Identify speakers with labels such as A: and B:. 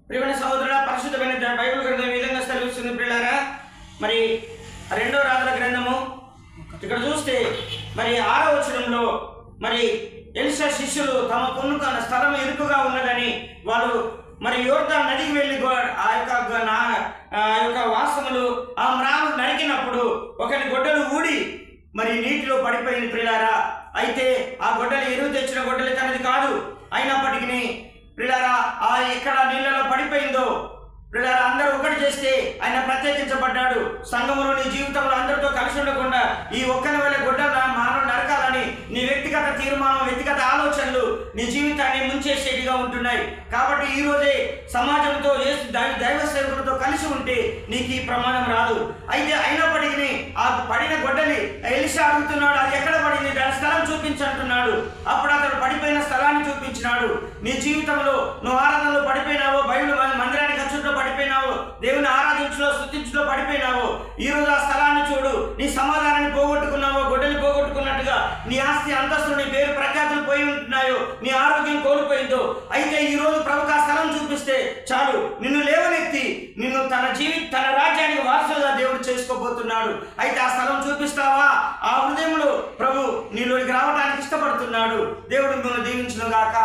A: ప్రియమైన సహోదరుడా, పరిశుద్ధమైన బైబిల్ గ్రంథం ఈ విధంగా సెలవిస్తుంది ప్రియులారా. మరి 2వ రాజుల గ్రంథము ఇక్కడ చూస్తే మరి 6వ వచనంలో మరి ఎలీషా శిష్యులు తమ కొనుక్కున్న స్థలం ఇరుకుగా ఉన్నదని వాళ్ళు మరి యోర్దాను నదికి వెళ్ళి ఆ యొక్క వాసములు ఆ మ్రాను నరికినప్పుడు ఒకరి గొడ్డలు ఊడి మరి నీటిలో పడిపోయింది ప్రియులారా. అయితే ఆ గొడ్డలి ఎరువు తెచ్చిన గొడ్డలి తనది కాదు. అయినప్పటికీ ప్రియులారా ఆ ఎక్కడ నీళ్ళలో పడిపోయిందో ప్రియులారా అందరూ ఒకటి చేస్తే ఆయన ప్రత్యేకించబడ్డాడు. సంఘములో నీ జీవితంలో అందరితో కలిసి ఉండకుండా ఈ ఒక్కని వల్ల గొడ్డల మానవ నరకాలని నీ వ్యక్తిగత తీర్మానం, వ్యక్తిగత ఆలోచనలు నీ జీవితాన్ని ముంచేసేటిగా ఉంటున్నాయి. కాబట్టి ఈ రోజే సమాజంతో దైవ సేవకులతో కలిసి ఉంటే నీకు ఈ ప్రమాదం రాదు. అయితే అయినప్పటికీ ఆ పడిన గొడ్డలి ఎలీషా అడుగుతున్నాడు, అది ఎక్కడ పడింది, దాని స్థలం చూపించంటున్నాడు. అప్పుడు అతడు పడిపోయిన స్థలాన్ని చూపించినాడు. నీ జీవితంలో నువ్వు ఆరాధనలో పడిపోయినావో, బైబిల్ మందిరానికి ఖర్చులో పడిపోయినావో, దేవుని ఆరాధించులో స్తుతించులో పడిపోయినావో, ఈ రోజు ఆ స్థలాన్ని చూడు. నీ సమాధానాన్ని పోగొట్టుకున్నావో, గొడ్డలి పోగొట్టుకున్నట్టుగా నీ ఆస్తి అంతస్తులు, నీ పేరు ప్రఖ్యాతులు పోయి ఉంటున్నాయో, నీ ఆరోగ్యం కోల్పోయిందో, అయితే ఈ రోజు ప్రభుకు ఆ స్థలం చూపిస్తే చాలు, నిన్ను లేవనెత్తి నిన్ను తన రాజ్యానికి వారసులుగా దేవుడు చేసుకోబోతున్నాడు. అయితే ఆ స్థలం చూపిస్తావా? ఆ హృదయంలో ప్రభు నీలోకి రావడానికి ఇష్టపడుతున్నాడు. దేవుడు మిమ్మల్ని దీవించును గాక.